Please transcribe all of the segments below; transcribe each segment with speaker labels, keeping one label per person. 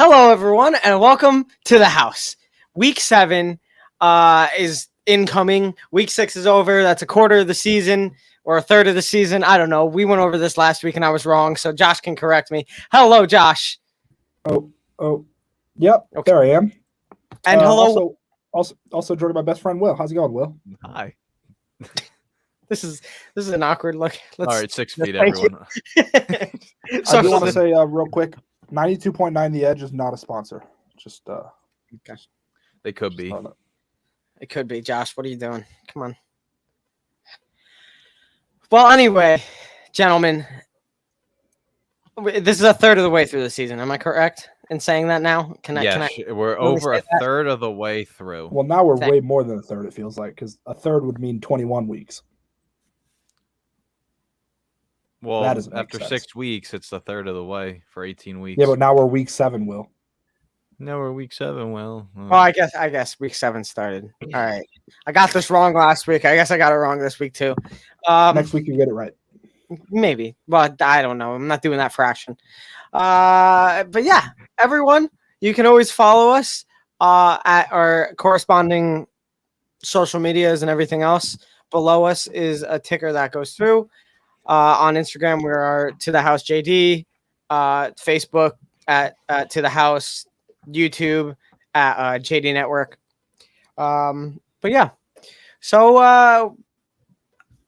Speaker 1: Hello, everyone, and welcome to the house. Week 7 is incoming. Week 6 is over. That's a quarter of the season or a third of the season. I don't know. We went over this last week, and I was wrong, so Josh can correct me. Hello, Josh.
Speaker 2: Yep.
Speaker 1: Okay.
Speaker 2: There I am.
Speaker 1: And hello.
Speaker 2: Also joining my best friend Will. How's it going, Will?
Speaker 3: Hi.
Speaker 1: This is an awkward look.
Speaker 3: All right, 6 feet,
Speaker 1: thank
Speaker 3: everyone.
Speaker 2: I do want to say real quick, 92.9 The Edge is not a sponsor. Just
Speaker 3: They could be.
Speaker 1: It could be. Josh, what are you doing? Come on. Well, anyway, gentlemen, this is a third of the way through the season. Am I correct in saying that now?
Speaker 3: We're over a third of the way through.
Speaker 2: Well, now we're way more than a third, it feels like, because a third would mean 21 weeks.
Speaker 3: Well, after 6 weeks, it's a third of the way for 18 weeks.
Speaker 2: Yeah, but now we're week 7, Will.
Speaker 3: Now we're week 7, Will.
Speaker 1: Oh, I guess week 7 started. All right. I got this wrong last week. I guess I got it wrong this week too.
Speaker 2: Next week you get it right.
Speaker 1: Maybe, but I don't know. I'm not doing that fraction. But yeah, everyone, you can always follow us at our corresponding social medias and everything else. Below us is a ticker that goes through. On Instagram, we are To The House JD. Facebook at To The House. YouTube at JD Network. But yeah. So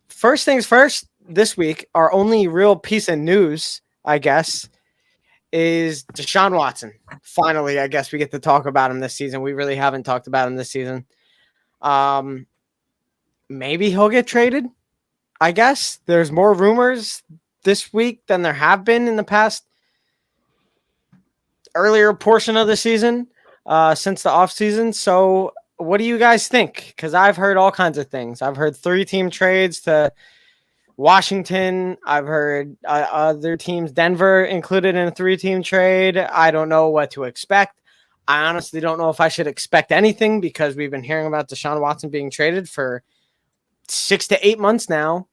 Speaker 1: first things first, this week, our only real piece of news, I guess, is Deshaun Watson. Finally, I guess we get to talk about him this season. We really haven't talked about him this season. Maybe he'll get traded. I guess there's more rumors this week than there have been in the past earlier portion of the season since the offseason. So what do you guys think? Because I've heard all kinds of things. I've heard 3-team trades to Washington. I've heard other teams, Denver included in a 3-team trade. I don't know what to expect. I honestly don't know if I should expect anything because we've been hearing about Deshaun Watson being traded for 6 to 8 months now.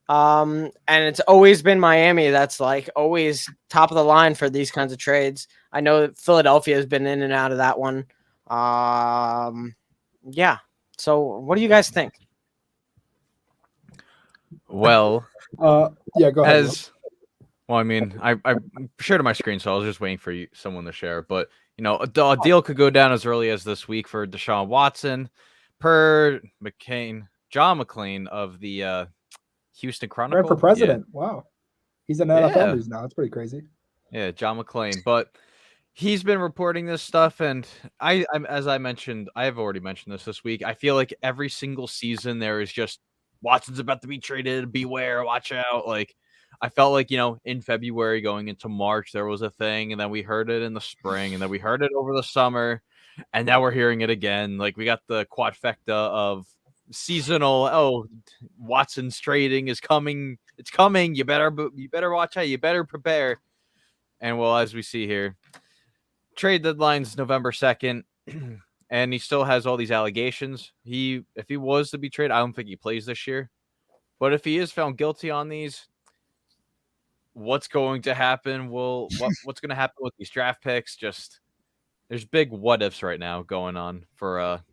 Speaker 1: And it's always been Miami that's like always top of the line for these kinds of trades. I know that Philadelphia has been in and out of that one. Yeah. So what do you guys think?
Speaker 3: Well,
Speaker 2: yeah, go ahead.
Speaker 3: I mean, I shared my screen, so I was just waiting for someone to share. But, a deal could go down as early as this week for Deshaun Watson per John McClain of the Houston Chronicle.
Speaker 2: Ran for president. Yeah. Wow. He's in NFL news now. That's pretty crazy.
Speaker 3: Yeah, John McClain. But he's been reporting this stuff, and as I mentioned, I have already mentioned this week. I feel like every single season there is just Watson's about to be traded. Beware, watch out. Like I felt like, in February going into March, there was a thing, and then we heard it in the spring, and then we heard it over the summer, and now we're hearing it again. Like we got the quadfecta of seasonal. Watson's trading is coming. It's coming. You better watch out. You better prepare. And well, as we see here, trade deadline's November 2nd, and he still has all these allegations. If he was to be traded, I don't think he plays this year. But if he is found guilty on these, what's going to happen? What's going to happen with these draft picks? Just there's big what ifs right now going on for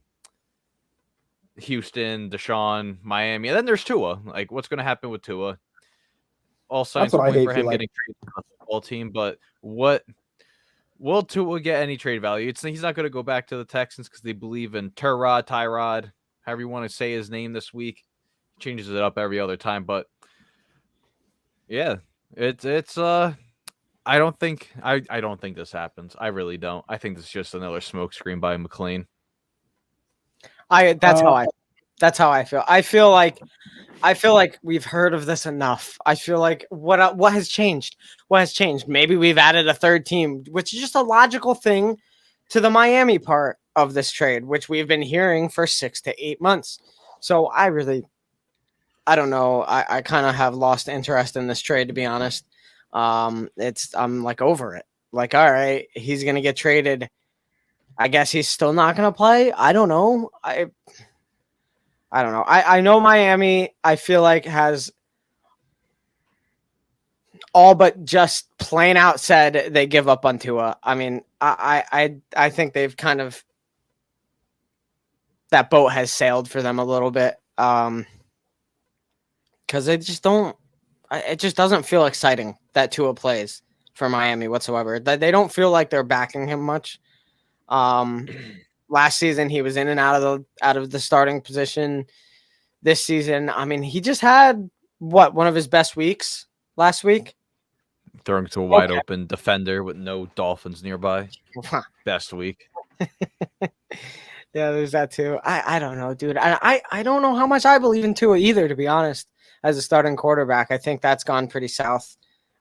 Speaker 3: Houston, Deshaun, Miami, and then there's Tua. Like, what's going to happen with Tua? All signs point for him getting traded to the football team, but will Tua get any trade value? He's not going to go back to the Texans because they believe in Tyrod, however you want to say his name this week. He changes it up every other time, but yeah, it's I don't think this happens. I really don't. I think this is just another smokescreen by McClain.
Speaker 1: That's how I feel. I feel like we've heard of this enough. I feel like what has changed? What has changed? Maybe we've added a third team, which is just a logical thing to the Miami part of this trade, which we've been hearing for 6 to 8 months. So I don't know. I kind of have lost interest in this trade, to be honest. I'm like over it. Like, all right, he's gonna get traded. I guess he's still not gonna play. I don't know. I don't know. I know Miami, I feel like, has all but just plain out said they give up on Tua. I mean, I think they've kind of, that boat has sailed for them a little bit. Because they just don't. It just doesn't feel exciting that Tua plays for Miami whatsoever. They don't feel like they're backing him much. Last season he was in and out of the starting position. This season, I mean, he just had one of his best weeks last week.
Speaker 3: Throwing to a wide open defender with no Dolphins nearby. Best week.
Speaker 1: Yeah, there's that too. I don't know, dude. I don't know how much I believe in Tua either, to be honest. As a starting quarterback, I think that's gone pretty south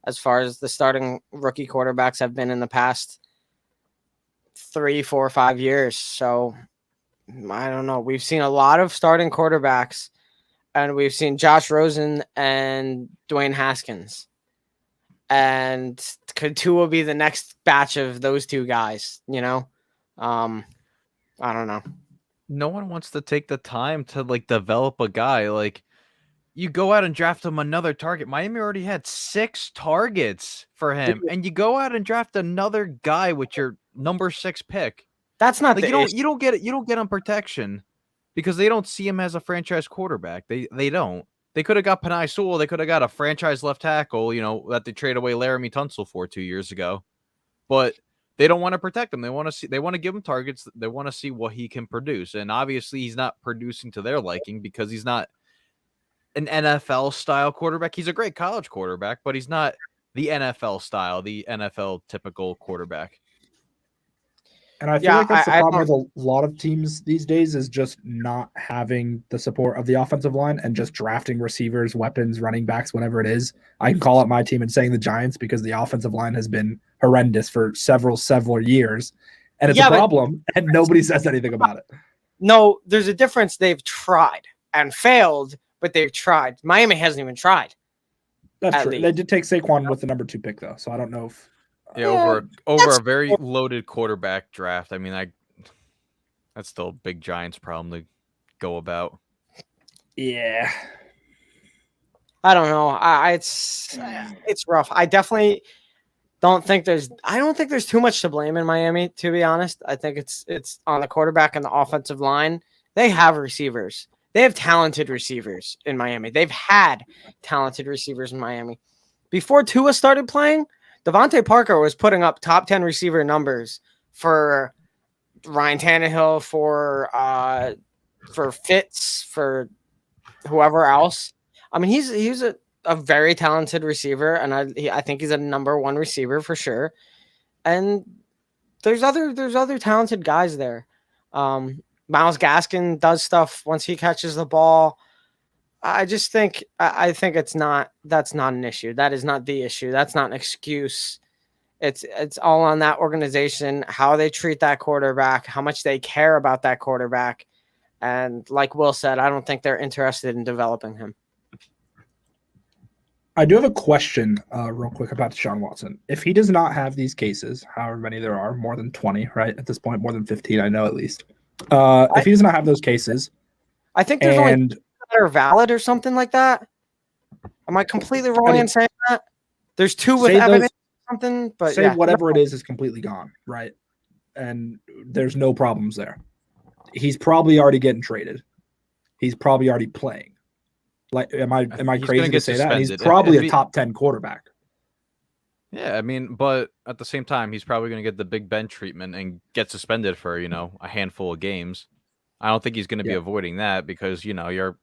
Speaker 1: as far as the starting rookie quarterbacks have been in the past 3, 4, 5 years. So I don't know. We've seen a lot of starting quarterbacks, and we've seen Josh Rosen and Dwayne Haskins. And could Tua be the next batch of those two guys? You know, I don't know.
Speaker 3: No one wants to take the time to like develop a guy. Like, you go out and draft him another target. Miami already had 6 targets for him, and you go out and draft another guy with your number 6 pick.
Speaker 1: That's not
Speaker 3: like
Speaker 1: the
Speaker 3: you don't get it. You don't get him protection because they don't see him as a franchise quarterback. They don't. They could have got Penei Sewell. They could have got a franchise left tackle, that they traded away Laramie Tunsil for 2 years ago. But they don't want to protect him. They want to give him targets. They want to see what he can produce. And obviously he's not producing to their liking because he's not an NFL style quarterback. He's a great college quarterback, but he's not the NFL style, the NFL typical quarterback.
Speaker 2: And I feel like that's the problem with a lot of teams these days is just not having the support of the offensive line and just drafting receivers, weapons, running backs, whatever it is. I can call out my team and saying the Giants because the offensive line has been horrendous for several years. And it's a problem, and nobody says anything about it.
Speaker 1: No, there's a difference. They've tried and failed, but they've tried. Miami hasn't even tried.
Speaker 2: That's true. They did take Saquon with the number 2 pick, though, so I don't know if...
Speaker 3: Yeah, over a very loaded quarterback draft. I mean, that's still a big Giants problem to go about.
Speaker 2: Yeah,
Speaker 1: I don't know. It's rough. I definitely don't think there's too much to blame in Miami, to be honest. I think it's on the quarterback and the offensive line. They have receivers. They have talented receivers in Miami. They've had talented receivers in Miami. Before Tua started playing, Devontae Parker was putting up top 10 receiver numbers for Ryan Tannehill, for Fitz, for whoever else. I mean, he's a very talented receiver, and I think he's a number 1 receiver for sure. And there's other talented guys there. Myles Gaskin does stuff once he catches the ball. I just think that's not an issue. That is not the issue. That's not an excuse. It's all on that organization, how they treat that quarterback, how much they care about that quarterback. And like Will said, I don't think they're interested in developing him.
Speaker 2: I do have a question real quick about Deshaun Watson. If he does not have these cases, however many there are, more than 20, right? At this point, more than 15, I know at least. If he does not have those cases,
Speaker 1: I think there's only that are valid or something like that. Am I completely wrong in saying that? There's 2 with evidence or something, but
Speaker 2: whatever it is completely gone, right? And there's no problems there. He's probably already getting traded. He's probably already playing. Like, am I crazy to say that? And he's probably a top 10 quarterback.
Speaker 3: Yeah, I mean, but at the same time, he's probably going to get the Big Ben treatment and get suspended for, a handful of games. I don't think he's going to be avoiding that because, you're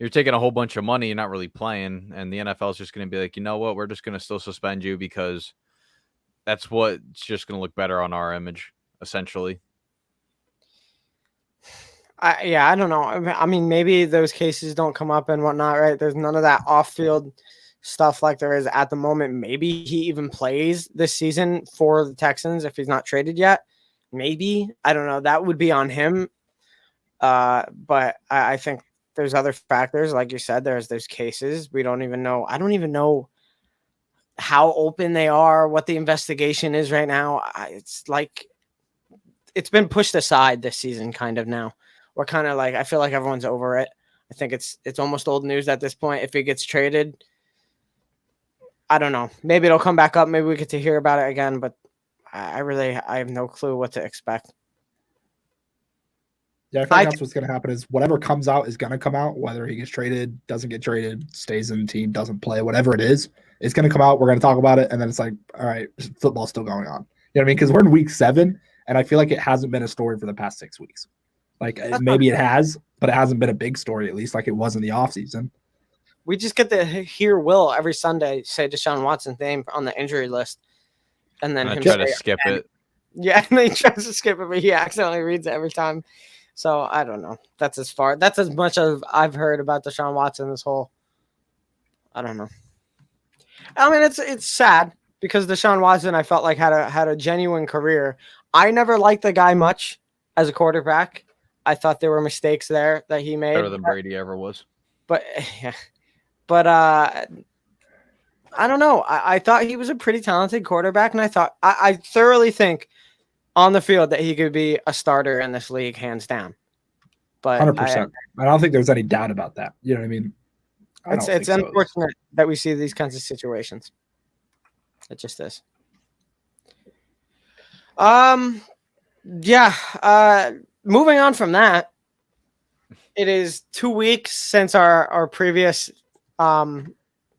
Speaker 3: taking a whole bunch of money, you're not really playing, and the NFL is just going to be like, you know what, we're just going to still suspend you because that's what's just going to look better on our image, essentially.
Speaker 1: I don't know. I mean, maybe those cases don't come up and whatnot, right? There's none of that off-field stuff like there is at the moment. Maybe he even plays this season for the Texans if he's not traded yet. Maybe. I don't know. That would be on him. But I think there's other factors. Like you said, there's cases. We don't even know. I don't even know how open they are, what the investigation is right now. It's like it's been pushed aside this season kind of now. We're kind of like, I feel like everyone's over it. I think it's almost old news at this point. If he gets traded, I don't know. Maybe it'll come back up. Maybe we get to hear about it again, but I have no clue what to expect.
Speaker 2: Yeah, I feel like that's what's going to happen is whatever comes out is going to come out, whether he gets traded, doesn't get traded, stays in the team, doesn't play, whatever it is, it's going to come out. We're going to talk about it. And then it's like, all right, football's still going on. You know what I mean? Because we're in week 7, and I feel like it hasn't been a story for the past 6 weeks. Like maybe it has, but it hasn't been a big story, at least like it was in the offseason.
Speaker 1: We just get to hear Will every Sunday say Deshaun Watson's name on the injury list. And then
Speaker 3: try to skip it.
Speaker 1: Yeah, and he tries to skip it, but he accidentally reads it every time. So I don't know. That's as much as I've heard about Deshaun Watson this whole. I don't know. I mean, it's sad because Deshaun Watson, I felt like had a genuine career. I never liked the guy much as a quarterback. I thought there were mistakes there that he made.
Speaker 3: Better than Brady ever was.
Speaker 1: But yeah, but I don't know. I thought he was a pretty talented quarterback, and I thoroughly think on the field that he could be a starter in this league, hands down. But
Speaker 2: 100%. I don't think there's any doubt about that. You know what I mean?
Speaker 1: It's unfortunate that we see these kinds of situations. It just is. Yeah. Moving on from that, it is 2 weeks since our previous power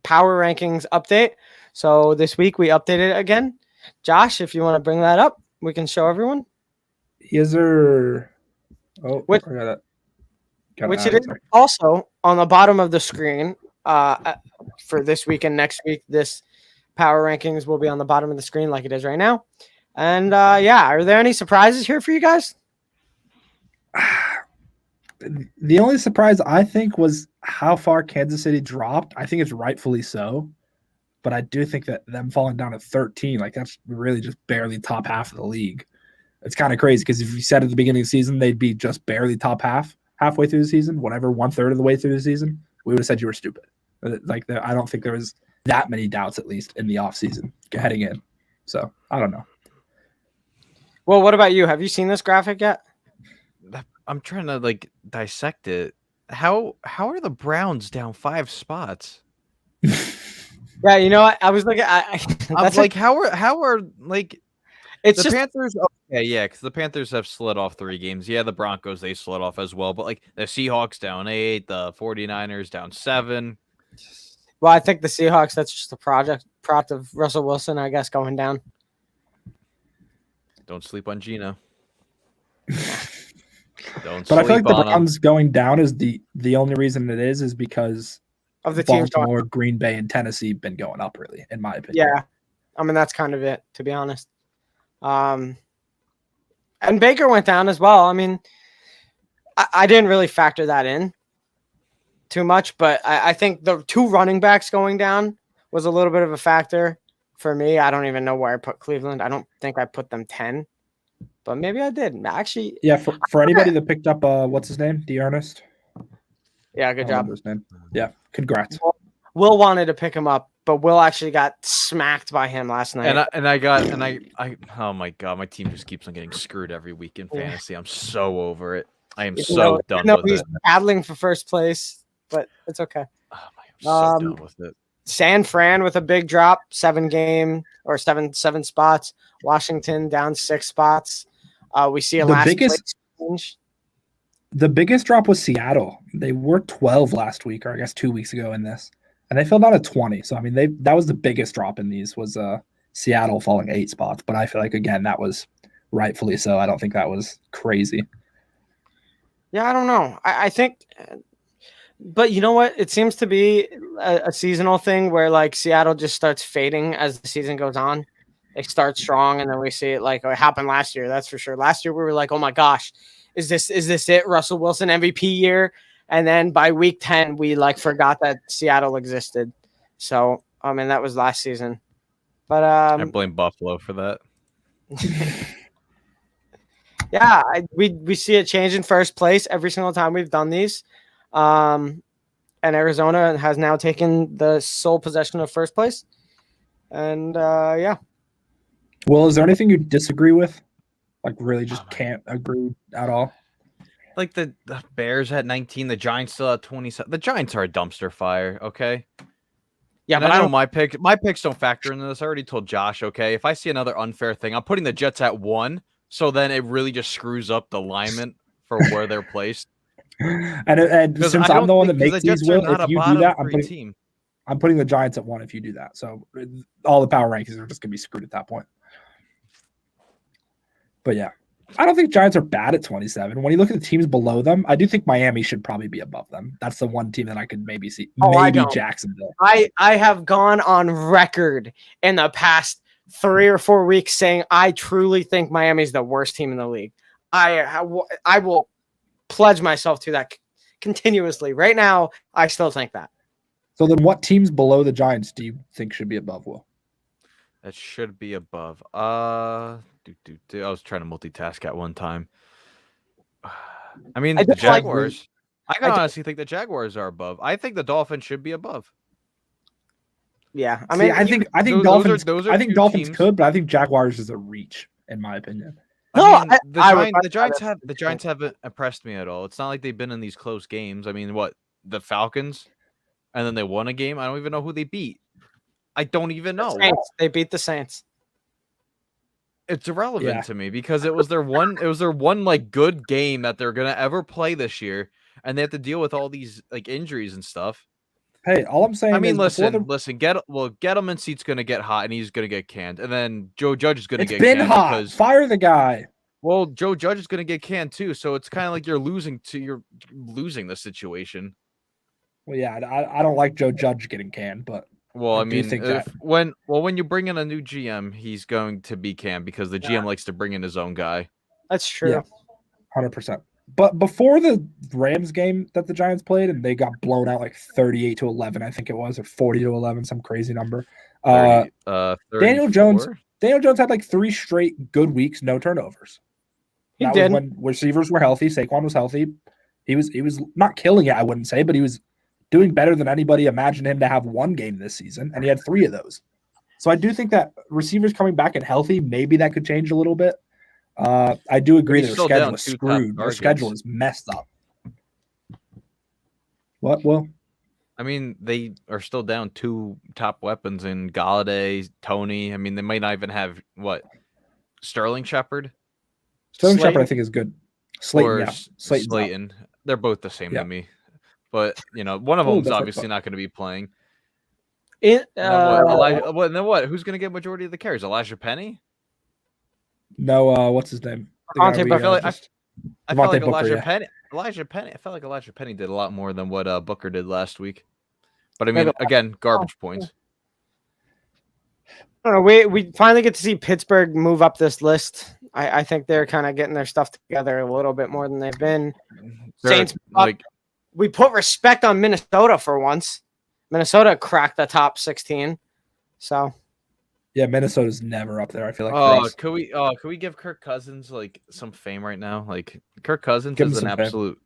Speaker 1: rankings update. So this week we updated it again. Josh, if you want to bring that up, we can show everyone.
Speaker 2: Is there? Oh,
Speaker 1: which it is also on the bottom of the screen for this week and next week. This power rankings will be on the bottom of the screen like it is right now. And yeah, are there any surprises here for you guys?
Speaker 2: The only surprise I think was how far Kansas City dropped. I think it's rightfully so. But I do think that them falling down at 13, like that's really just barely top half of the league. It's kind of crazy because if you said at the beginning of the season they'd be just barely top halfway through the season, whatever, 1/3 of the way through the season, we would have said you were stupid. Like I don't think there was that many doubts, at least in the offseason heading in. So I don't know.
Speaker 1: Well, what about you? Have you seen this graphic yet?
Speaker 3: I'm trying to dissect it. How are the Browns down 5 spots?
Speaker 1: Yeah, you know what? I was looking.
Speaker 3: I'm like, how are
Speaker 1: it's
Speaker 3: the Panthers? Okay, yeah, because the Panthers have slid off 3 games. Yeah, the Broncos they slid off as well, but the Seahawks down 8, the 49ers down 7.
Speaker 1: Well, I think the Seahawks. That's just a product of Russell Wilson, I guess, going down.
Speaker 3: Don't sleep on Gino.
Speaker 2: But I feel like the Browns going down is the only reason it is because
Speaker 1: of the teams
Speaker 2: Baltimore, Green Bay, and Tennessee been going up, really, in my opinion.
Speaker 1: Yeah, I mean that's kind of it, to be honest. And Baker went down as well. I mean, I didn't really factor that in too much, but I think the 2 running backs going down was a little bit of a factor for me. I don't even know where I put Cleveland. I don't think I put them 10, but maybe I did. Actually,
Speaker 2: yeah. For anybody that picked up, what's his name, D'Ernest?
Speaker 1: Yeah, good job.
Speaker 2: His name. Yeah, congrats.
Speaker 1: Will wanted to pick him up, but Will actually got smacked by him last night.
Speaker 3: I oh my god, my team just keeps on getting screwed every week in fantasy. I'm so over it. I am so done with
Speaker 1: he's
Speaker 3: it.
Speaker 1: Battling for first place, but it's okay.
Speaker 3: Oh my, I'm so done with it.
Speaker 1: San Fran with a big drop, 7 spots. Washington down 6 spots. We see a last place change.
Speaker 2: The biggest drop was Seattle. They were 12 last week, or I guess 2 weeks ago in this, and they fell down to 20. So I mean, that was the biggest drop in these was Seattle falling 8 spots. But I feel like again that was rightfully so. I don't think that was crazy.
Speaker 1: Yeah, I don't know. I think, but you know what? It seems to be a seasonal thing where Seattle just starts fading as the season goes on. They start strong, and then we see it it happened last year. That's for sure. Last year we were like, oh my gosh. Is this it? Russell Wilson MVP year? And then by week 10, we forgot that Seattle existed. So I mean that was last season. But
Speaker 3: I blame Buffalo for that.
Speaker 1: Yeah, we see a change in first place every single time we've done these. And Arizona has now taken the sole possession of first place. And yeah.
Speaker 2: Well, is there anything you disagree with? Really just can't agree at all?
Speaker 3: The Bears at 19, the Giants still at 27. The Giants are a dumpster fire, okay?
Speaker 1: Yeah,
Speaker 3: and
Speaker 1: but
Speaker 3: I know my picks don't factor into this. I already told Josh, okay, if I see another unfair thing, I'm putting the Jets at 1, so then it really just screws up the alignment for where they're placed.
Speaker 2: And
Speaker 3: Because
Speaker 2: since
Speaker 3: I
Speaker 2: I'm
Speaker 3: don't
Speaker 2: the one
Speaker 3: think
Speaker 2: that
Speaker 3: because
Speaker 2: makes
Speaker 3: the
Speaker 2: these,
Speaker 3: Jets are
Speaker 2: Will,
Speaker 3: not
Speaker 2: if
Speaker 3: a
Speaker 2: you do
Speaker 3: bottom
Speaker 2: that,
Speaker 3: 3 team.
Speaker 2: I'm putting the Giants at 1 if you do that. So all the power rankings are just going to be screwed at that point. But yeah, I don't think Giants are bad at 27. When you look at the teams below them, I do think Miami should probably be above them. That's the one team that I could maybe see. Maybe Jacksonville.
Speaker 1: I have gone on record in the past 3 or 4 weeks saying I truly think Miami's the worst team in the league. I will pledge myself to that continuously. Right now, I still think that.
Speaker 2: So then what teams below the Giants do you think should be above, Will?
Speaker 3: That should be above. I was trying to multitask at one time. I mean, the Jaguars. I can honestly think the Jaguars are above. I think the Dolphins should be above.
Speaker 1: Yeah, I mean,
Speaker 2: I think Dolphins. I think Dolphins could, but I think Jaguars is a reach, in my opinion.
Speaker 3: No, the Giants haven't impressed me at all. It's not like they've been in these close games. I mean, what, the Falcons, and then they won a game. I don't even know who they beat. I don't even know.
Speaker 1: They beat the Saints.
Speaker 3: It's irrelevant to me because it was their one like good game that they're gonna ever play this year, and they have to deal with all these like injuries and stuff.
Speaker 2: Hey, all I'm saying.
Speaker 3: I mean, listen. Gettleman seat's gonna get hot and he's gonna get canned, and then Joe Judge is gonna get canned. It's been hot. Because,
Speaker 2: fire the guy.
Speaker 3: Well, Joe Judge is gonna get canned too, so it's kind of like you're losing the situation.
Speaker 2: Well, yeah, I don't like Joe Judge getting canned, but.
Speaker 3: Well, I mean, when you bring in a new GM, he's going to be canned because the GM likes to bring in his own guy.
Speaker 1: That's true.
Speaker 2: Yeah, 100%. But before the Rams game that the Giants played, and they got blown out like 38-11, I think it was, or 40-11, some crazy number.
Speaker 3: 34?
Speaker 2: Daniel Jones had like 3 straight good weeks, no turnovers.
Speaker 1: He did.
Speaker 2: Was when receivers were healthy. Saquon was healthy. He was not killing it, I wouldn't say, but he was doing better than anybody imagined him to have 1 game this season, and he had 3 of those. So I do think that receivers coming back and healthy, maybe that could change a little bit. I do agree their schedule is screwed. Their schedule is messed up. What, Will?
Speaker 3: I mean, they are still down 2 top weapons in Golladay, Tony. I mean, they might not even have, Sterling Shepard?
Speaker 2: Sterling Shepard, I think, is good. Slayton.
Speaker 3: They're both the same to me. But, one of them's obviously not going to be playing. And then what? Who's going to get majority of the carries? Elijah Penny?
Speaker 2: No, what's his name?
Speaker 3: I felt like Elijah Penny. I felt like Elijah Penny did a lot more than what Booker did last week. But I mean, again, garbage points.
Speaker 1: I don't know. We finally get to see Pittsburgh move up this list. I think they're kind of getting their stuff together a little bit more than they've been. Saints, we put respect on Minnesota for once. Minnesota cracked the top 16. So.
Speaker 2: Yeah, Minnesota's never up there. I feel like.
Speaker 3: Could we give Kirk Cousins some fame right now? Like Kirk Cousins is an absolutely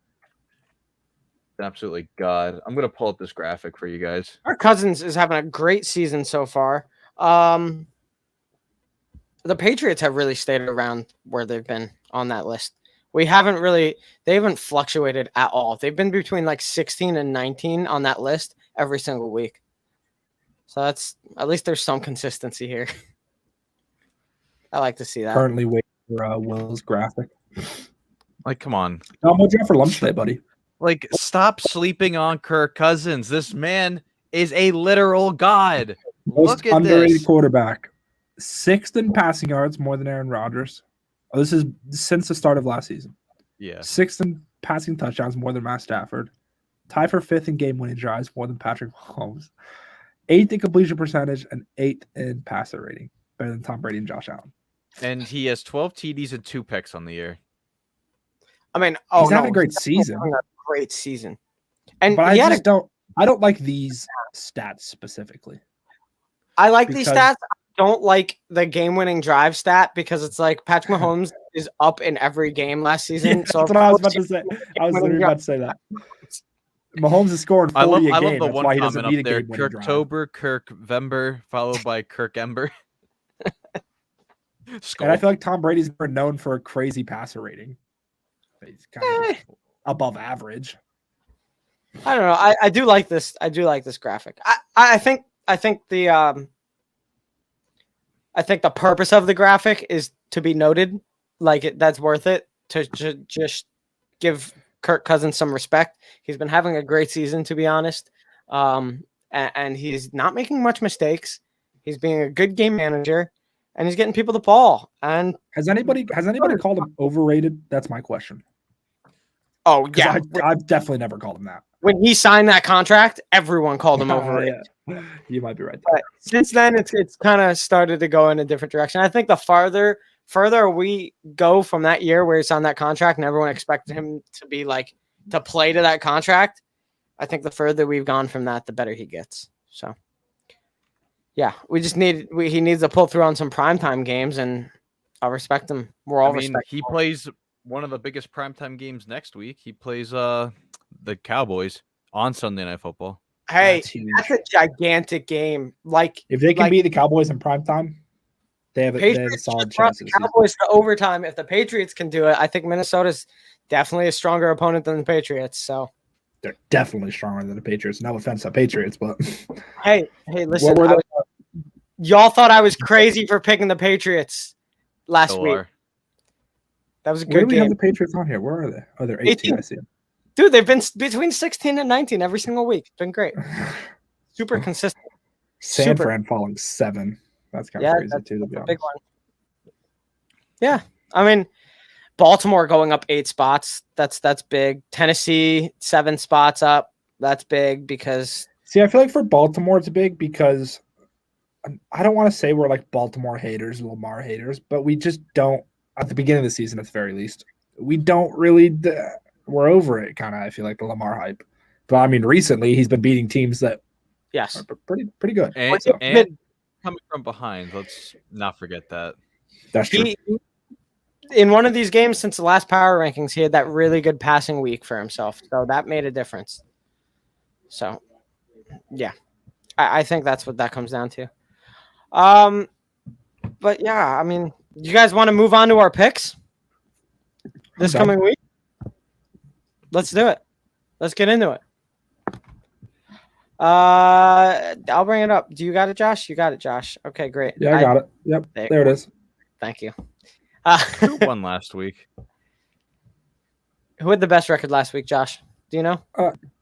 Speaker 3: god. I'm gonna pull up this graphic for you guys.
Speaker 1: Kirk Cousins is having a great season so far. The Patriots have really stayed around where they've been on that list. They haven't fluctuated at all. They've been between 16 and 19 on that list every single week. So at least there's some consistency here. I like to see that.
Speaker 2: Currently waiting for Will's graphic.
Speaker 3: Come on.
Speaker 2: Tom, what'd you have for lunch today, buddy?
Speaker 3: Stop sleeping on Kirk Cousins. This man is a literal god.
Speaker 2: Most underrated quarterback. 6th in passing yards, more than Aaron Rodgers. Oh, this is since the start of last season.
Speaker 3: Yeah.
Speaker 2: 6th in passing touchdowns, more than Matt Stafford. Tie for 5th in game-winning drives, more than Patrick Mahomes. 8th in completion percentage and 8th in passer rating, better than Tom Brady and Josh Allen.
Speaker 3: And he has 12 TDs and 2 picks on the year.
Speaker 1: I mean,
Speaker 2: he's having a great season.
Speaker 1: And
Speaker 2: I don't like these stats specifically.
Speaker 1: I like these stats. I don't like the game-winning drive stat because it's like Patrick Mahomes is up in every game last season. So
Speaker 2: that's what I was about to say. I was literally about to say that. Mahomes is scoring 40 a game.
Speaker 3: I love the
Speaker 2: That's
Speaker 3: one
Speaker 2: why he doesn't need
Speaker 3: up
Speaker 2: a
Speaker 3: there.
Speaker 2: Kirktober,
Speaker 3: Kirkvember, followed by Kirk Ember.
Speaker 2: And I feel like Tom Brady's been known for a crazy passer rating. He's kind of above average.
Speaker 1: I don't know. I do like this. I do like this graphic. I think the purpose of the graphic is to be noted. Like that's worth it to just give Kirk Cousins some respect. He's been having a great season, to be honest. And he's not making much mistakes. He's being a good game manager, and he's getting people the ball. And
Speaker 2: has anybody called him overrated? That's my question.
Speaker 1: Oh yeah,
Speaker 2: I've definitely never called him that.
Speaker 1: When he signed that contract, everyone called him overrated.
Speaker 2: Yeah. You might be right.
Speaker 1: But since then, it's kind of started to go in a different direction. I think the farther we go from that year where he signed that contract and everyone expected him to be like to play to that contract, I think the further we've gone from that, the better he gets. So, yeah, he needs to pull through on some primetime games, and I'll respect him. We're all respectful.
Speaker 3: He plays one of the biggest primetime games next week. He plays the Cowboys on Sunday Night Football.
Speaker 1: Hey, that's a gigantic game. Like
Speaker 2: if they can beat the Cowboys in primetime, they have a solid chance.
Speaker 1: The Cowboys to overtime. If the Patriots can do it, I think Minnesota's definitely a stronger opponent than the Patriots. So
Speaker 2: they're definitely stronger than the Patriots. No offense to Patriots, but
Speaker 1: hey, listen. Y'all thought I was crazy for picking the Patriots last week. That was a good game.
Speaker 2: Where do we have the Patriots on here? Where are they? Oh, they're 18. I see them.
Speaker 1: Dude, they've been between 16 and 19 every single week. It's been great. Super consistent.
Speaker 2: San Fran falling 7. That's kind of crazy too, to be honest. Big one.
Speaker 1: Yeah. I mean, Baltimore going up 8 spots. That's big. Tennessee 7 spots up. That's big because
Speaker 2: I feel like for Baltimore it's big because I don't want to say we're like Baltimore haters, Lamar haters, but we just don't at the beginning of the season at the very least. We don't really we're over it, kind of. I feel like the Lamar hype, but I mean, recently he's been beating teams that,
Speaker 1: yes,
Speaker 2: are pretty good.
Speaker 3: And coming from behind, let's not forget that.
Speaker 2: That's true.
Speaker 1: In one of these games since the last power rankings, he had that really good passing week for himself, so that made a difference. So, yeah, I think that's what that comes down to. But yeah, I mean, you guys want to move on to our picks this coming week? Let's do it. Let's get into it. I'll bring it up. Do you got it, Josh? You got it, Josh. Okay, great.
Speaker 2: Yeah, I got it. Yep, there it is.
Speaker 1: Thank you.
Speaker 3: Who won last week?
Speaker 1: Who had the best record last week, Josh? Do you know?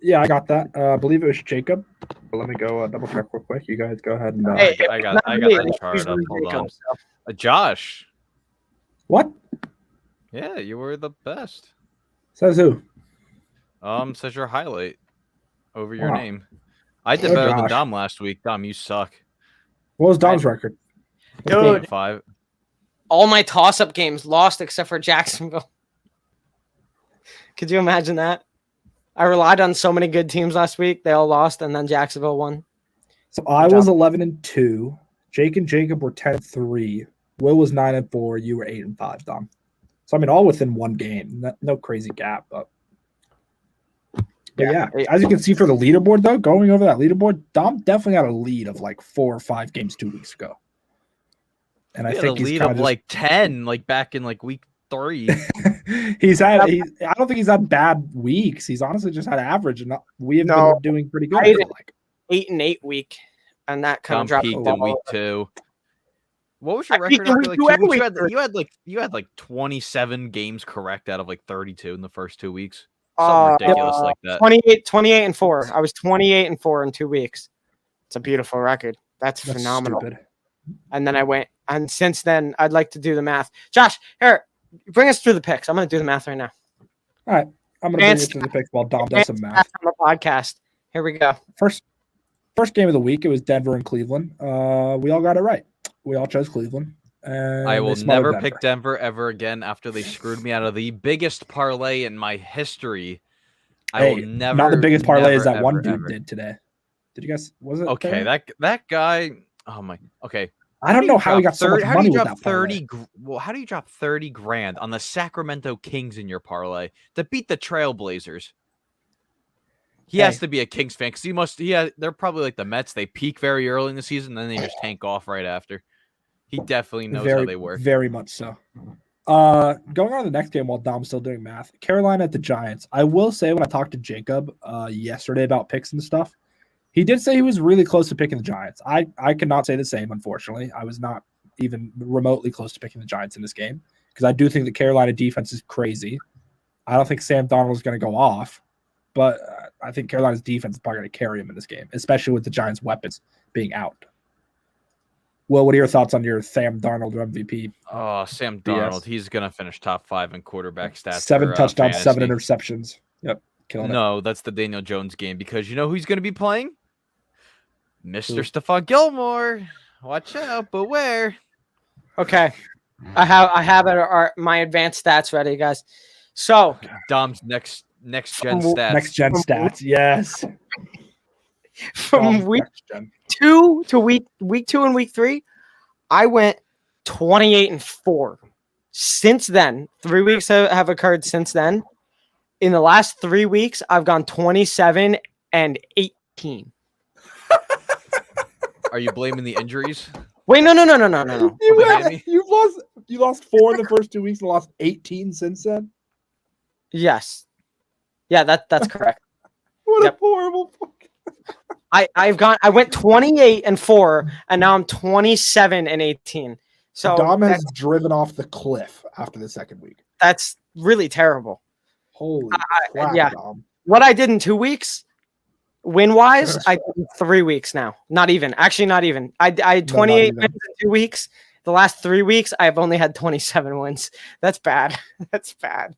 Speaker 2: Yeah, I got that. I believe it was Jacob. Let me go double check real quick. You guys go ahead and.
Speaker 3: I got the chart up. Hold on. Josh.
Speaker 2: What?
Speaker 3: Yeah, you were the best.
Speaker 2: Says who?
Speaker 3: Says your highlight over your name. I did better than Dom last week. Dom, you suck.
Speaker 2: What was Dom's record?
Speaker 1: Dude,
Speaker 3: 5.
Speaker 1: All my toss-up games lost except for Jacksonville. Could you imagine that? I relied on so many good teams last week. They all lost, and then Jacksonville won.
Speaker 2: So I was 11-2. Jake and Jacob were 10-3. Will was 9-4. You were 8-5, Dom. So I mean, all within one game. No crazy gap, but yeah. As you can see for the leaderboard, though, going over that leaderboard, Dom definitely had a lead of like 4 or 5 games 2 weeks ago. And I think he's
Speaker 3: lead of like 10, like back in like week 3.
Speaker 2: I don't think he's had bad weeks. He's honestly just had average, and we have been doing pretty good.
Speaker 1: 8-8 week, and that kind of dropped
Speaker 3: peaked in week 2. What was your record after like 2 weeks? You had like 27 games correct out of like 32 in the first 2 weeks. Something ridiculous like that.
Speaker 1: 28-4. I was 28-4 in 2 weeks. It's a beautiful record. That's phenomenal.
Speaker 2: Stupid.
Speaker 1: And then I went, and since then, I'd like to do the math. Josh, here, bring us through the picks. I'm going to do the math right now.
Speaker 2: All right. I'm going to bring you through the picks while Dom does some math.
Speaker 1: On the podcast. Here we go.
Speaker 2: First game of the week, it was Denver and Cleveland. We all got it right. We all chose Cleveland.
Speaker 3: I will never pick Denver ever again after they screwed me out of the biggest parlay in my history. I will never.
Speaker 2: Not the biggest parlay as that one dude did today. Did you guys? Was it
Speaker 3: okay? That guy. Oh my. Okay.
Speaker 2: I don't know how he got so much money with that parlay.
Speaker 3: Well, how do you drop 30 grand on the Sacramento Kings in your parlay to beat the Trailblazers? He has to be a Kings fan because they're probably like the Mets. They peak very early in the season, then they just tank off right after. He definitely knows how they work.
Speaker 2: Very much so. Going on to the next game while Dom's still doing math, Carolina at the Giants. I will say when I talked to Jacob yesterday about picks and stuff, He did say he was really close to picking the Giants. I could not say the same, unfortunately. I was not even remotely close to picking the Giants in this game because I do think the Carolina defense is crazy. I don't think Sam Darnold is going to go off, but I think Carolina's defense is probably going to carry him in this game, especially with the Giants' weapons being out. Well, what are your thoughts on your Sam Darnold MVP?
Speaker 3: Oh, Sam Darnold. He's going to finish top 5 in quarterback stats.
Speaker 2: 7 touchdowns,
Speaker 3: fantasy.
Speaker 2: 7 interceptions. Yep.
Speaker 3: No, that's the Daniel Jones game because you know who he's going to be playing? Mr. Stephon Gilmore. Watch out, beware.
Speaker 1: Okay. I have my advanced stats ready, guys. So
Speaker 3: Dom's next gen stats.
Speaker 2: Next gen stats, yes.
Speaker 1: From week 2 to week 2 and week 3, I went 28-4. Since then, 3 weeks have occurred since then. In the last 3 weeks, I've gone 27-18.
Speaker 3: Are you blaming the injuries?
Speaker 1: Wait, no.
Speaker 2: You lost 4 in the first 2 weeks and lost 18 since then.
Speaker 1: Yes. Yeah, that's correct.
Speaker 2: What a horrible fucking...
Speaker 1: I went 28-4 and now I'm 27-18. So
Speaker 2: Dom has driven off the cliff after the second week.
Speaker 1: That's really terrible.
Speaker 2: Holy crap,
Speaker 1: yeah.
Speaker 2: Dom.
Speaker 1: What I did in 2 weeks, win-wise, I did in 3 weeks now. Not even. Actually, not even. I had 28 wins in 2 weeks. The last 3 weeks, I've only had 27 wins. That's bad. That's bad.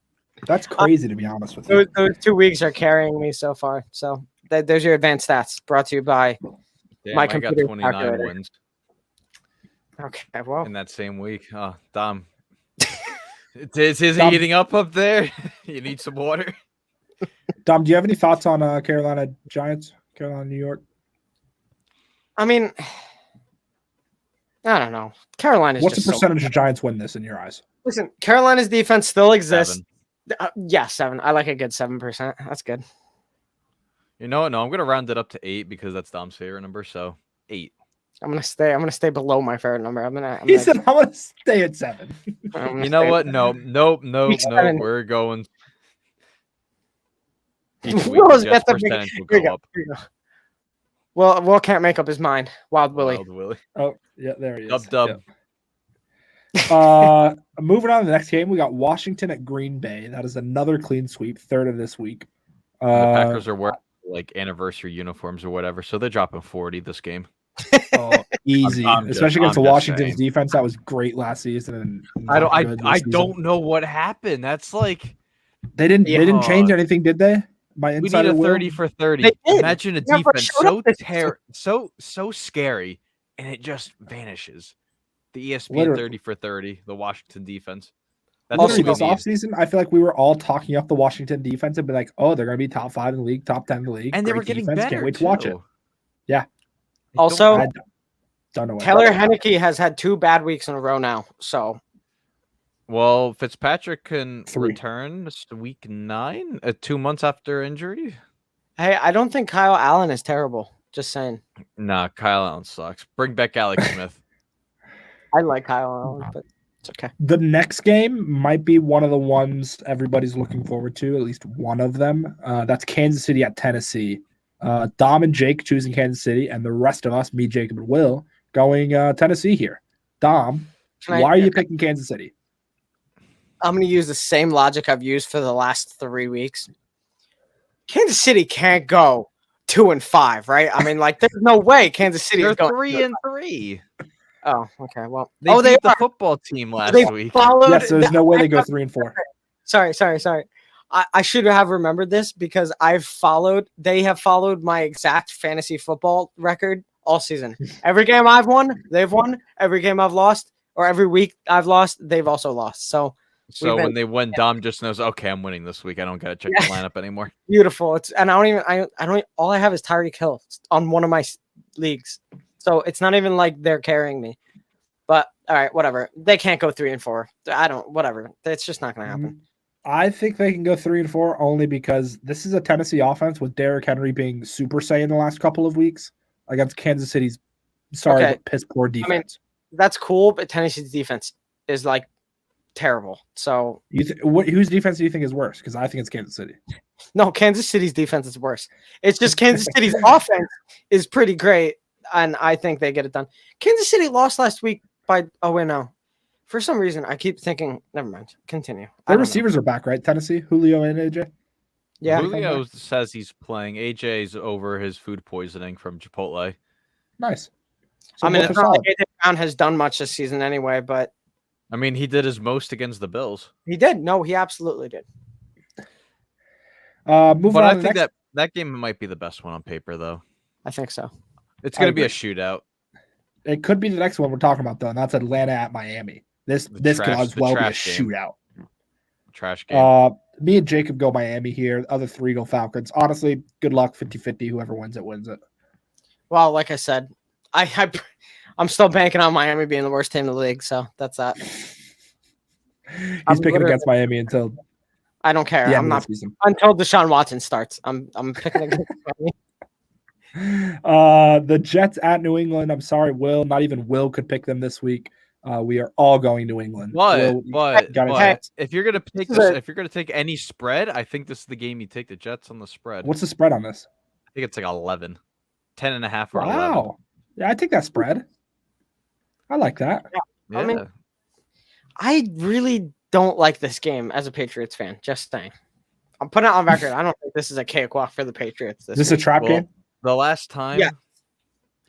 Speaker 2: That's crazy, to be honest with you.
Speaker 1: Those 2 weeks are carrying me so far. So there's your advanced stats brought to you by my computer.
Speaker 3: I got 29 wins.
Speaker 1: Okay, well.
Speaker 3: In that same week. Oh, Dom. Is his heating up there? You need some water?
Speaker 2: Dom, do you have any thoughts on Carolina Giants, Carolina, New York?
Speaker 1: I mean, I don't know. Carolina's
Speaker 2: What's
Speaker 1: just
Speaker 2: the percentage of Giants win this in your eyes?
Speaker 1: Listen, Carolina's defense still exists.
Speaker 3: 7.
Speaker 1: Yeah, 7. I like a good 7%. That's good.
Speaker 3: You know what? No, I'm going to round it up to 8 because that's Dom's favorite number. So 8.
Speaker 1: I'm gonna stay below my favorite number. I'm gonna
Speaker 2: stay at 7.
Speaker 3: You know what? Nope. We're going.
Speaker 1: Will's got the big. Go. Well, Will can't make up his mind. Wild Willie.
Speaker 2: Oh, yeah, there he is.
Speaker 3: Dub.
Speaker 2: Yeah. Moving on to the next game, we got Washington at Green Bay. That is another clean sweep, 3rd of this week.
Speaker 3: The Packers are wearing like anniversary uniforms or whatever, so they're dropping 40 this game.
Speaker 2: Oh, easy, especially against the Washington's defense. That was great last season. And
Speaker 3: I don't know what happened. That's like
Speaker 2: they didn't change anything, did they?
Speaker 3: We need a 30 for 30. Imagine a defense so scary, and it just vanishes. The ESPN 30 for 30, the Washington defense.
Speaker 2: That's also this offseason, I feel like we were all talking up the Washington defense and be like, oh, they're going to be top 5 in the league, top 10 in the league.
Speaker 3: And they were getting better.
Speaker 2: Can't wait to watch it. Yeah.
Speaker 1: Also,
Speaker 2: don't know
Speaker 1: Taylor Heineke has had 2 bad weeks in a row now. So,
Speaker 3: well, Fitzpatrick can return week 9, 2 months after injury.
Speaker 1: Hey, I don't think Kyle Allen is terrible. Just saying.
Speaker 3: Nah, Kyle Allen sucks. Bring back Alex Smith.
Speaker 1: I like Kyle Allen, but it's okay.
Speaker 2: The next game might be one of the ones everybody's looking forward to, at least one of them. That's Kansas City at Tennessee. Dom and Jake choosing Kansas City, and the rest of us, me, Jacob, and Will, going Tennessee here. Dom, why are you picking Kansas City?
Speaker 1: I'm going to use the same logic I've used for the last 3 weeks. Kansas City can't go 2-5, right? I mean, like, there's no way Kansas City is going
Speaker 3: 3-3.
Speaker 1: Oh, okay. Well,
Speaker 3: they beat the football team last week.
Speaker 2: Yes, there's no way they go 3-4.
Speaker 1: Sorry. I should have remembered this because they have followed my exact fantasy football record all season. Every game I've won, they've won. Every game I've lost, or every week I've lost, they've also lost. So
Speaker 3: when they win, Dom just knows, okay, I'm winning this week. I don't got to check the lineup anymore.
Speaker 1: Beautiful. I don't all I have is Tyreek Hill on one of my leagues. So it's not even like they're carrying me. But all right, whatever. They can't go 3-4. Whatever. It's just not going to happen.
Speaker 2: I think they can go 3-4 only because this is a Tennessee offense with Derrick Henry being Super Saiyan the last couple of weeks against Kansas City's piss poor defense. I mean,
Speaker 1: that's cool, but Tennessee's defense is like terrible. So
Speaker 2: whose defense do you think is worse? Because I think it's Kansas City.
Speaker 1: No, Kansas City's defense is worse. It's just Kansas City's offense is pretty great, and I think they get it done. Kansas City lost last week by a win now. For some reason, I keep thinking, never mind. Continue.
Speaker 2: Their receivers are back, right? Tennessee, Julio and AJ?
Speaker 1: Yeah.
Speaker 3: Julio says he's playing. AJ's over his food poisoning from Chipotle.
Speaker 2: Nice. So
Speaker 1: I mean, it's not like AJ Brown has done much this season anyway, but
Speaker 3: I mean, he did his most against the Bills.
Speaker 1: he did. No, he absolutely did.
Speaker 2: Moving
Speaker 3: but
Speaker 2: on
Speaker 3: I think that game might be the best one on paper, though.
Speaker 1: I think so.
Speaker 3: It's going to be a shootout.
Speaker 2: It could be the next one we're talking about, though, and that's Atlanta at Miami. This could as well be a shootout.
Speaker 3: Trash game.
Speaker 2: Me and Jacob go Miami here. Other three go Falcons. Honestly, good luck, 50-50. Whoever wins it, wins it.
Speaker 1: Well, like I said, I'm still banking on Miami being the worst team in the league, so that's that.
Speaker 2: He's picking against Miami until
Speaker 1: I don't care. I'm not until Deshaun Watson starts. I'm picking against
Speaker 2: Miami. The Jets at New England. I'm sorry, Will. Not even Will could pick them this week. We are all going New England.
Speaker 3: But if you're gonna take if you're gonna take any spread, I think this is the game you take the Jets on the spread.
Speaker 2: What's the spread on this?
Speaker 3: I think it's like 11, 10.5 or
Speaker 2: 11. Yeah, I take that spread. I like that.
Speaker 1: Yeah. I mean, I really don't like this game as a Patriots fan. Just saying. I'm putting it on record. I don't think this is a cakewalk for the Patriots.
Speaker 2: This is a trap game?
Speaker 3: The last time.
Speaker 1: Yeah.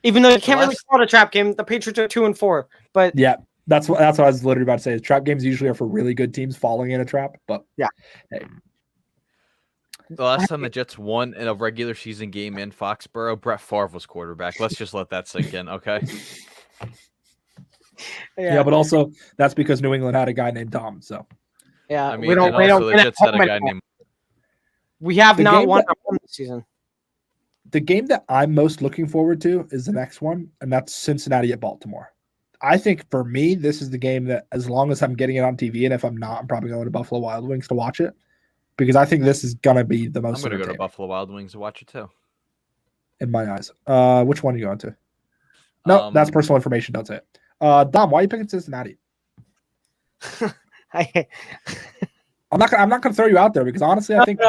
Speaker 1: Even though you can't really call it a trap game, the Patriots are 2-4. But
Speaker 2: yeah, that's what I was literally about to say. Trap games usually are for really good teams falling in a trap. But
Speaker 1: yeah.
Speaker 2: Hey.
Speaker 3: The last time the Jets won in a regular season game in Foxborough, Brett Favre was quarterback. Let's just let that sink in, okay?
Speaker 2: Yeah, but also that's because New England had a guy named Tom. So
Speaker 1: yeah,
Speaker 3: I mean, the Jets had a guy named.
Speaker 1: We have not won this season.
Speaker 2: The game that I'm most looking forward to is the next one, and that's Cincinnati at Baltimore. I think for me, this is the game that, as long as I'm getting it on TV, and if I'm not, I'm probably going to Buffalo Wild Wings to watch it, because I think this is going to be the most.
Speaker 3: I'm going to go to Buffalo Wild Wings to watch it too.
Speaker 2: In my eyes, which one are you going to? No, that's personal information. Don't say it. Dom, why are you picking Cincinnati? I'm not going to throw you out there because honestly, I think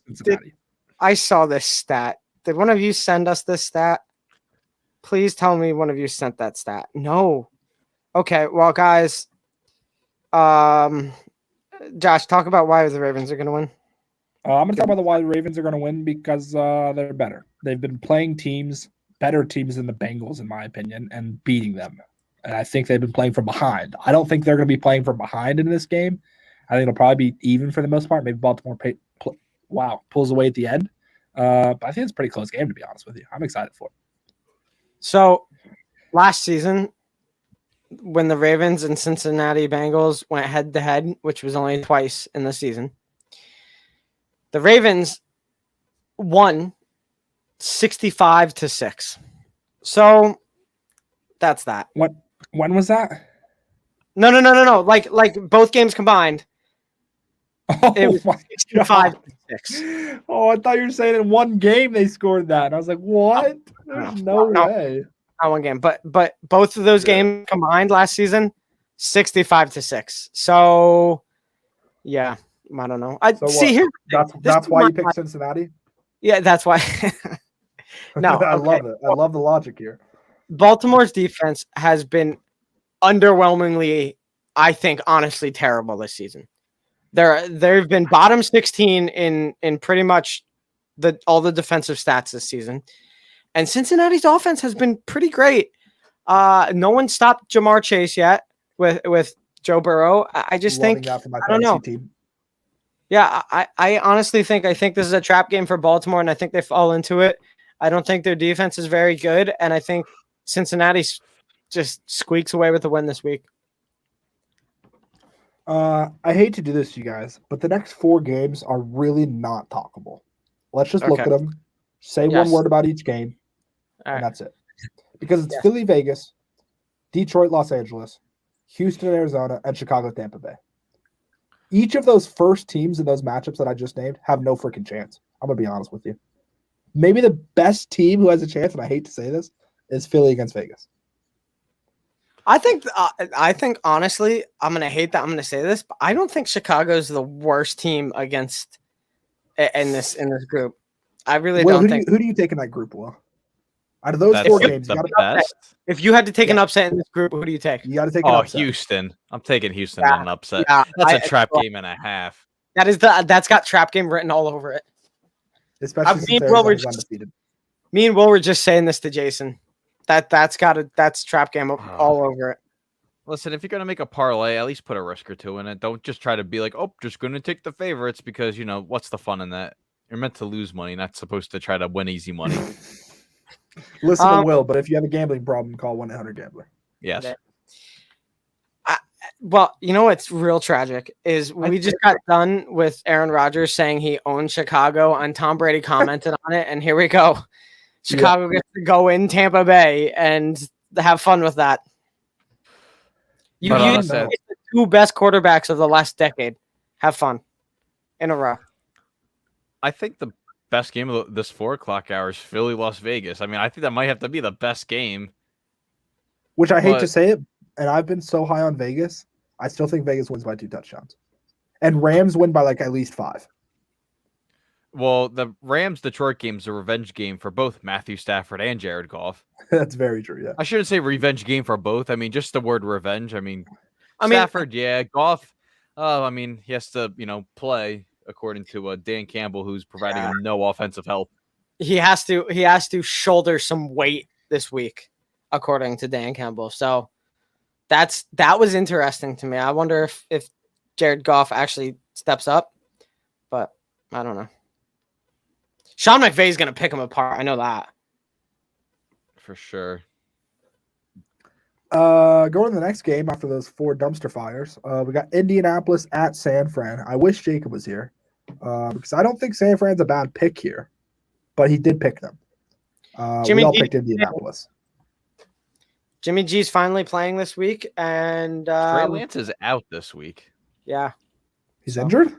Speaker 2: Cincinnati.
Speaker 1: I saw this stat. Did one of you send us this stat? Please tell me one of you sent that stat. No. Okay, well, guys, Josh, talk about why the Ravens are going to win.
Speaker 2: I'm going to talk about why the Ravens are going to win because they're better. They've been playing better teams than the Bengals, in my opinion, and beating them. And I think they've been playing from behind. I don't think they're going to be playing from behind in this game. I think it'll probably be even for the most part. Maybe Baltimore pulls away at the end. But I think it's a pretty close game, to be honest with you. I'm excited for it.
Speaker 1: So last season, when the Ravens and Cincinnati Bengals went head-to-head, which was only twice in the season, the Ravens won 65-6. So that's that.
Speaker 2: When was that?
Speaker 1: No. Like both games combined.
Speaker 2: Oh,
Speaker 1: it was 65-6.
Speaker 2: Oh, I thought you were saying in one game they scored that. And I was like, what? There's no way.
Speaker 1: Not one game. But both of those games combined last season, 65-6. So yeah, I don't know.
Speaker 2: That's why you picked Cincinnati?
Speaker 1: Yeah, that's why. No,
Speaker 2: I love it. I love the logic here.
Speaker 1: Baltimore's defense has been underwhelmingly, I think, honestly terrible this season. They've been bottom 16 in pretty much all the defensive stats this season. And Cincinnati's offense has been pretty great. No one stopped Jamar Chase yet with Joe Burrow. I just think I don't know. Team. Yeah, I honestly think this is a trap game for Baltimore, and I think they fall into it. I don't think their defense is very good, and I think Cincinnati just squeaks away with the win this week.
Speaker 2: I hate to do this to you guys, but the next 4 games are really not talkable. Let's just look at them, say one word about each game, and that's it. Because it's Philly, Vegas, Detroit, Los Angeles, Houston, Arizona, and Chicago, Tampa Bay. Each of those first teams in those matchups that I just named have no freaking chance. I'm going to be honest with you. Maybe the best team who has a chance, and I hate to say this, is Philly against Vegas.
Speaker 1: I think honestly, I'm going to hate that I'm going to say this, but I don't think Chicago's the worst team against in this group. I really
Speaker 2: Will,
Speaker 1: don't think.
Speaker 2: Who do you take in that group, Will? Out of those 4 games, you got
Speaker 3: best.
Speaker 1: If you had to take an upset in this group, who do you take?
Speaker 2: You got to take an upset.
Speaker 3: Houston. I'm taking Houston in an upset.
Speaker 1: Yeah,
Speaker 3: that's a trap game and a half.
Speaker 1: That's got trap game written all over it.
Speaker 2: Especially since Arizona's undefeated.
Speaker 1: Me and Will were just saying this to Jason. That's trap game all over it.
Speaker 3: Listen, if you're gonna make a parlay, at least put a risk or two in it. Don't just try to be like, oh, just gonna take the favorites because what's the fun in that? You're meant to lose money, not supposed to try to win easy money.
Speaker 2: Listen to Will, but if you have a gambling problem, call 1-800-GAMBLER.
Speaker 3: Yes.
Speaker 1: Well, you know what's real tragic is we just got done with Aaron Rodgers saying he owns Chicago, and Tom Brady commented on it, and here we go. Chicago gets to go in Tampa Bay and have fun with that. You the 2 best quarterbacks of the last decade. Have fun in a row.
Speaker 3: I think the best game of this 4:00 hour is Philly, Las Vegas. I mean, I think that might have to be the best game.
Speaker 2: Which I hate to say it, and I've been so high on Vegas. I still think Vegas wins by 2 touchdowns. And Rams win by at least 5.
Speaker 3: Well, the Rams-Detroit game is a revenge game for both Matthew Stafford and Jared Goff.
Speaker 2: That's very true, yeah.
Speaker 3: I shouldn't say revenge game for both. I mean, just the word revenge. I mean, Stafford, yeah. Goff, he has to, play according to Dan Campbell, who's providing him no offensive help.
Speaker 1: He has to shoulder some weight this week, according to Dan Campbell. So that was interesting to me. I wonder if Jared Goff actually steps up, but I don't know. Sean McVay's going to pick him apart. I know that.
Speaker 3: For sure.
Speaker 2: Going to the next game after those 4 dumpster fires. We got Indianapolis at San Fran. I wish Jacob was here because I don't think San Fran's a bad pick here, but he did pick them. We all picked Indianapolis.
Speaker 1: Jimmy G's finally playing this week, and
Speaker 3: Trey Lance is out this week.
Speaker 1: Yeah.
Speaker 2: He's injured?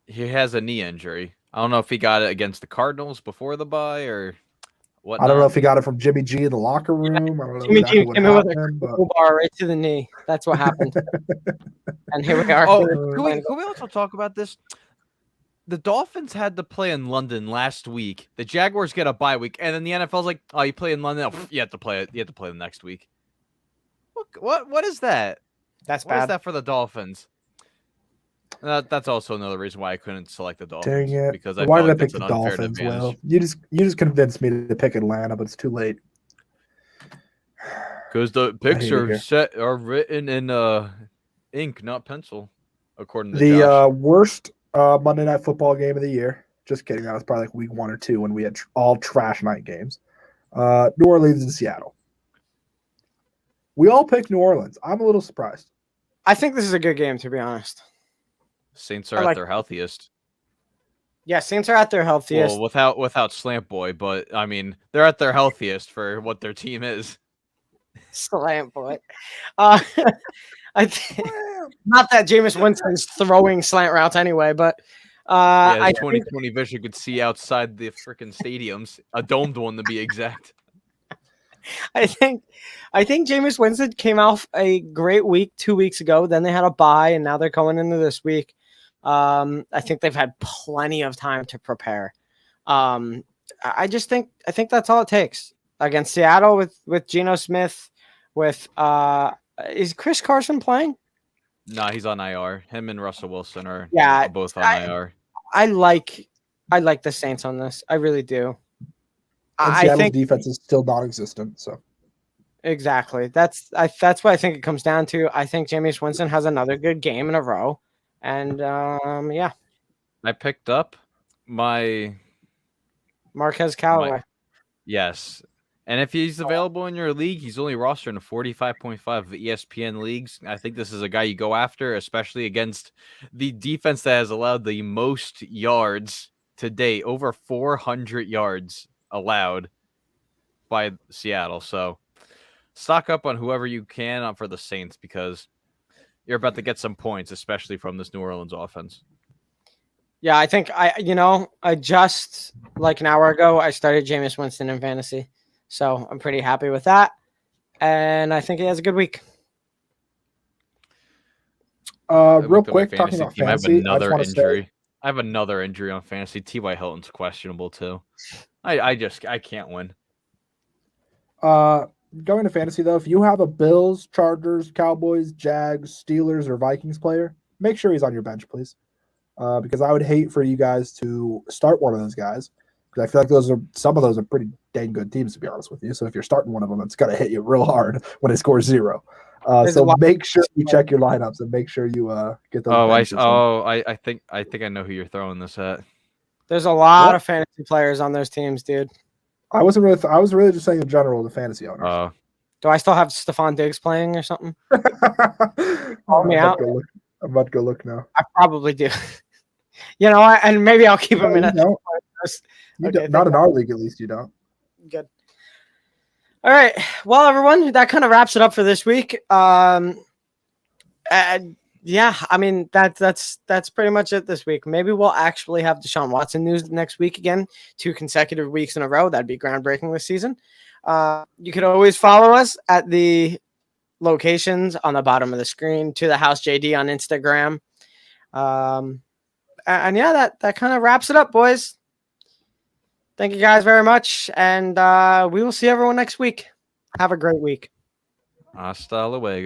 Speaker 3: He has a knee injury. I don't know if he got it against the Cardinals before the bye or what.
Speaker 2: I don't know if he got it from Jimmy G in the locker room. I don't know
Speaker 1: Jimmy G came in with a bar right to the knee. That's what happened. And here we are.
Speaker 3: Can we also talk about this? The Dolphins had to play in London last week. The Jaguars get a bye week, and then the NFL's like, "Oh, you play in London? Oh, you have to play it. You have to play the next week." What is that?
Speaker 1: That's bad.
Speaker 3: What is that for the Dolphins? That's also another reason why I couldn't select the Dolphins.
Speaker 2: Dang it!
Speaker 3: Because
Speaker 2: why did I pick the Dolphins? Well, you just convinced me to pick Atlanta, but it's too late.
Speaker 3: Because the picks are written in ink, not pencil, according to
Speaker 2: the worst Monday Night Football game of the year. Just kidding. That was probably week 1 or 2 when we had all trash night games. New Orleans and Seattle. We all picked New Orleans. I'm a little surprised.
Speaker 1: I think this is a good game, to be honest.
Speaker 3: Saints are at their healthiest.
Speaker 1: Yeah, Saints are at their healthiest.
Speaker 3: Well, without Slant Boy, but I mean, they're at their healthiest for what their team is.
Speaker 1: Slant Boy. I think not that Jameis Winston's throwing slant routes anyway, but
Speaker 3: I 20/20 vision could see outside the freaking stadiums, a domed one to be exact.
Speaker 1: I think Jameis Winston came off a great week 2 weeks ago. Then they had a bye, and now they're going into this week. I think they've had plenty of time to prepare. I think that's all it takes against Seattle with Geno Smith. With is Chris Carson playing?
Speaker 3: No, he's on IR. Him and Russell Wilson are both on IR.
Speaker 1: I like the Saints on this. I really do.
Speaker 2: And Seattle's defense is still non-existent. So
Speaker 1: exactly. That's what I think it comes down to. I think Jameis Winston has another good game in a row. And I
Speaker 3: picked up my
Speaker 1: Marquez Callaway.
Speaker 3: Yes. And if he's available in your league, he's only rostered in 45.5 of ESPN leagues. I think this is a guy you go after, especially against the defense that has allowed the most yards to date, over 400 yards allowed by Seattle. So stock up on whoever you can for the Saints because you're about to get some points, especially from this New Orleans offense.
Speaker 1: Yeah, I think I just like an hour ago, I started Jameis Winston in fantasy. So I'm pretty happy with that. And I think he has a good week.
Speaker 2: Real quick, talking about fantasy,
Speaker 3: another injury. I have another injury on fantasy. T.Y. Hilton's questionable too. I can't win.
Speaker 2: Going to fantasy though, if you have a Bills, Chargers, Cowboys, Jags, Steelers, or Vikings player, make sure he's on your bench, please. Because I would hate for you guys to start one of those guys. Because I feel like some of those are pretty dang good teams, to be honest with you. So if you're starting one of them, it's gonna hit you real hard when it scores 0. So make sure you check your lineups and make sure you get those.
Speaker 3: I think I know who you're throwing this at.
Speaker 1: There's a lot of fantasy players on those teams, dude.
Speaker 2: I was really just saying in general the fantasy owners.
Speaker 1: Do I still have Stephon Diggs playing or something?
Speaker 2: Call me out. I'm about to go look now.
Speaker 1: I probably do. You know, and maybe I'll keep him in.
Speaker 2: Not in our league, at least you don't.
Speaker 1: Good. All right. Well, everyone, that kind of wraps it up for this week. Yeah, I mean that's pretty much it this week. Maybe we'll actually have Deshaun Watson news next week again, 2 consecutive weeks in a row. That'd be groundbreaking this season. You could always follow us at the locations on the bottom of the screen, to the House JD on Instagram. And yeah, that kind of wraps it up, boys. Thank you guys very much, and we will see everyone next week. Have a great week.
Speaker 3: Hasta luego.